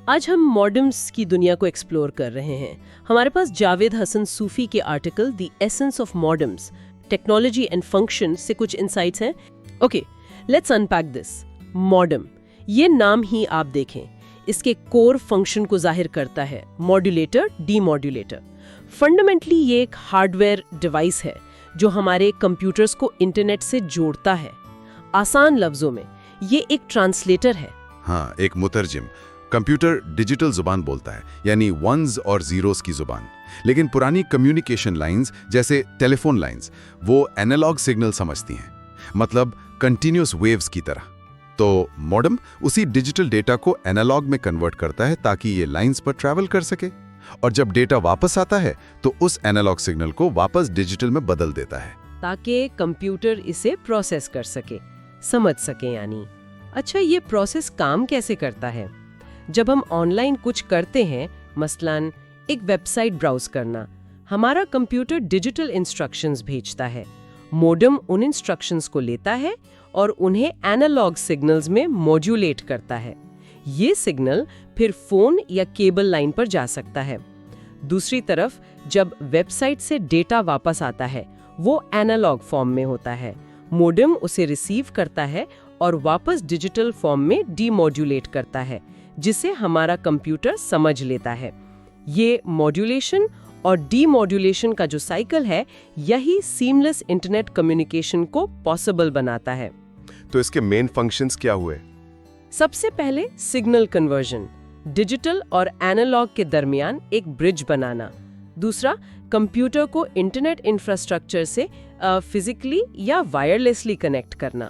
आज हम मॉडेम्स की दुनिया को एक्सप्लोर कर रहे हैं। हमारे पास जावेद हसन सूफी के article the essence of modems, technology and function से कुछ इंसाइट्स हैं। Okay, let's unpack this. Modem, ये नाम ही आप देखें, इसके कोर फंक्शन को जाहिर करता है, मॉड्यूलेटर, डीमॉड्यूलेटर। फंडामेंटली ये एक हार्डवेयर डिवाइस है जो हमारे कंप्यूटर्स को इंटरनेट से जोड़ता है। आसान लफ्जों में ये एक ट्रांसलेटर है। हाँ, एक मुतरजिम। कंप्यूटर डिजिटल जुबान बोलता है, यानी वंस और जीरोस की जुबान। लेकिन पुरानी कम्युनिकेशन लाइंस जैसे टेलीफोन लाइंस वो एनालॉग सिग्नल समझती हैं, मतलब कंटिन्यूअस वेव्स की तरह। तो मॉडेम उसी डिजिटल डेटा को एनालॉग में कन्वर्ट करता है ताकि ये लाइंस पर ट्रैवल कर सके, और जब डेटा वापस आता है तो उस एनालॉग सिग्नल को वापस डिजिटल में बदल देता है ताकि कंप्यूटर इसे प्रोसेस कर सके, समझ सके यानी। अच्छा, ये प्रोसेस काम कैसे करता है? जब हम ऑनलाइन कुछ करते हैं, मसलन एक वेबसाइट ब्राउज करना, हमारा कंप्यूटर डिजिटल इंस्ट्रक्शंस भेजता है। मॉडेम उन इंस्ट्रक्शंस को लेता है और उन्हें एनालॉग सिग्नल्स में मॉड्यूलेट करता है। ये सिग्नल फिर फोन या केबल लाइन पर जा सकता है। दूसरी तरफ जब वेबसाइट से डेटा वापस आता है, वो एनालॉग फॉर्म में होता है। मॉडेम उसे रिसीव करता है और वापस डिजिटल फॉर्म में डीमॉड्यूलेट करता है, जिसे हमारा कंप्यूटर समझ लेता है। ये मॉड्यूलेशन और डीमॉड्यूलेशन का जो साइकिल है, यही सीमलेस इंटरनेट कम्युनिकेशन को पॉसिबल बनाता है। तो इसके मेन फंक्शंस क्या हुए? सबसे पहले सिग्नल कन्वर्जन, डिजिटल और एनालॉग के दरमियान एक ब्रिज बनाना। दूसरा, कंप्यूटर को इंटरनेट इंफ्रास्ट्रक्चर से फिजिकली या वायरलेसली कनेक्ट करना।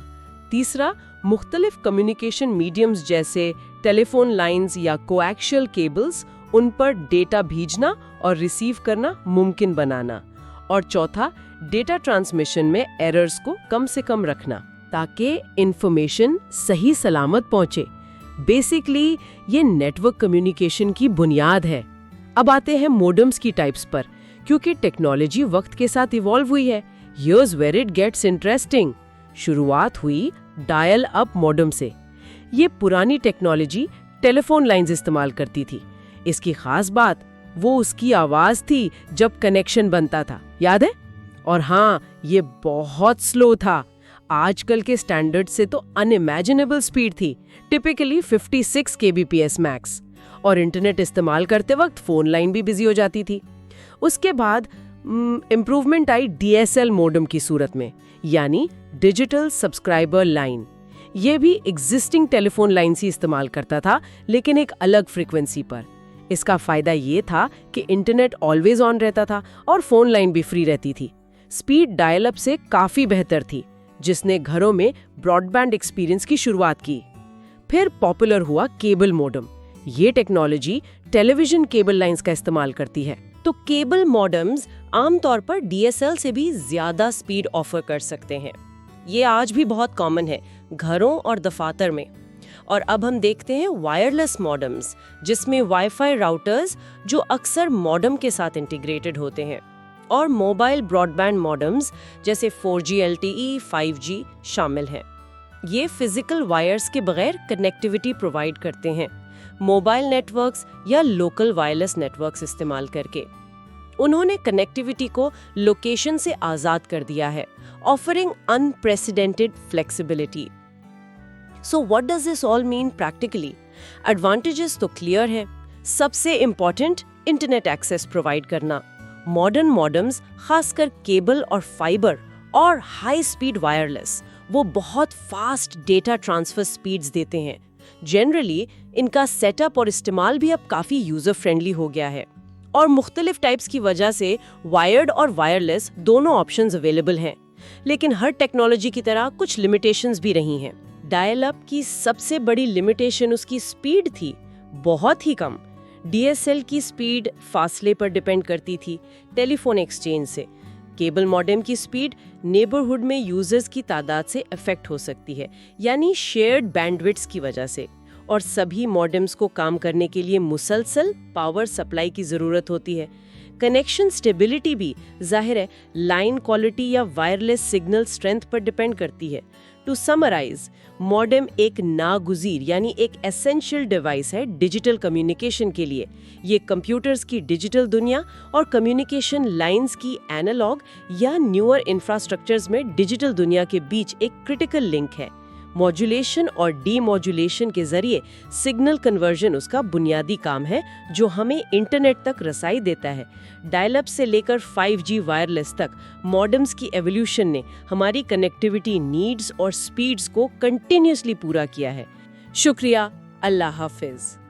तीसरा, मुख्तलिफ कम्युनिकेशन मीडियम्स जैसे टेलीफोन लाइंस या कोएक्शियल केबल्स, उन पर डेटा भेजना और रिसीव करना मुमकिन बनाना। और चौथा, डेटा ट्रांसमिशन में एरर्स को कम से कम रखना ताकि इंफॉर्मेशन सही सलामत पहुंचे। बेसिकली ये नेटवर्क कम्युनिकेशन की बुनियाद है। अब आते हैं मॉडेम्स की टाइप्स पर, क्योंकि टेक्नोलॉजी वक्त के साथ इवॉल्व हुई है। Here's where it gets interesting. शुरुआत हुई डायल अप मॉडेम से। ये पुरानी टेक्नोलॉजी टेलीफोन लाइंस इस्तेमाल करती थी। इसकी खास बात वो उसकी आवाज थी जब कनेक्शन बनता था, याद है? और हाँ, ये बहुत स्लो था। आजकल के स्टैंडर्ड से तो अनइमेजिनेबल स्पीड थी, टिपिकली 56 kbps मैक्स। और इंटरनेट इस्तेमाल करते वक्त फोन लाइन भी बिजी हो जाती थी। उसके बाद इम्प्रूवमेंट आई DSL मॉडेम की सूरत में, यानी डिजिटल सब्सक्राइबर लाइन। ये भी एग्जिस्टिंग टेलीफोन लाइन से इस्तेमाल करता था, लेकिन एक अलग फ्रीक्वेंसी पर। इसका फायदा ये था कि इंटरनेट ऑलवेज ऑन रहता था और फोन लाइन भी फ्री रहती थी। स्पीड डायल अप से काफी बेहतर थी, जिसने घरों में ब्रॉडबैंड एक्सपीरियंस की शुरुआत की। फिर पॉपुलर हुआ केबल मॉडेम। ये टेक्नोलॉजी टेलीविजन केबल लाइंस का इस्तेमाल करती है। तो केबल मॉडेम्स आमतौर पर DSL से भी ज्यादा स्पीड ऑफर कर सकते हैं। ये आज भी बहुत कॉमन है घरों और दफातर में। और अब हम देखते हैं वायरलेस मॉडेम्स, जिसमें वाईफाई राउटर्स जो अक्सर मॉडेम के साथ इंटीग्रेटेड होते हैं, और मोबाइल ब्रॉडबैंड मॉडेम्स जैसे 4G LTE 5G शामिल हैं। ये फिजिकल वायर्स के बगैर कनेक्टिविटी प्रोवाइड करते हैं, मोबाइल नेटवर्क्स या लोकल वायरलेस नेटवर्क्स इस्तेमाल करके। उन्होंने कनेक्टिविटी को लोकेशन से आज़ाद कर दिया है, offering unprecedented flexibility. So what does this all mean practically? Advantages तो क्लियर हैं। सबसे इम्पॉर्टेंट, इंटरनेट एक्सेस प्रोवाइड करना। मॉडर्न मॉडेम्स, खासकर केबल और फाइबर और हाई स्पीड वायरलेस, वो बहुत फास्ट डेटा ट्रांसफर स्पीड्स देते हैं। जनरली इनका सेटअप और इस्तेमाल भी अब काफ़ी यूज़र फ्रेंडली हो गया है। और मुख्तलिफ टाइप्स की वजह से वायर्ड और वायरलेस दोनों ऑप्शंस अवेलेबल हैं। लेकिन हर टेक्नोलॉजी की तरह कुछ लिमिटेशंस भी रही हैं। डायल अप की सबसे बड़ी लिमिटेशन उसकी स्पीड थी, बहुत ही कम। DSL की स्पीड फासले पर डिपेंड करती थी टेलीफोन एक्सचेंज से। केबल मॉडेम की स्पीड नेबरहुड में यूजर्स की तादाद से अफेक्ट हो सकती है, यानी शेयर्ड बैंडविड्थ की वजह से। और सभी मॉडेम्स को काम करने के लिए मुसलसल पावर सप्लाई की ज़रूरत होती है। कनेक्शन स्टेबिलिटी भी जाहिर है लाइन क्वालिटी या वायरलेस सिग्नल स्ट्रेंथ पर डिपेंड करती है। टू समराइज, मॉडेम एक नागुजीर यानी एक एसेंशियल डिवाइस है डिजिटल कम्युनिकेशन के लिए। ये कंप्यूटर्स की डिजिटल दुनिया और कम्युनिकेशन लाइंस की एनालॉग या न्यूअर इंफ्रास्ट्रक्चर्स में डिजिटल दुनिया के बीच एक क्रिटिकल लिंक है। मॉड्यूलेशन और डीमॉड्यूलेशन के जरिए सिग्नल कन्वर्जन उसका बुनियादी काम है, जो हमें इंटरनेट तक रसाई देता है। डायल अप से लेकर 5G वायरलेस तक मॉडेम्स की एवोल्यूशन ने हमारी कनेक्टिविटी नीड्स और स्पीड्स को कंटिन्यूअसली पूरा किया है। शुक्रिया, अल्लाह हाफिज।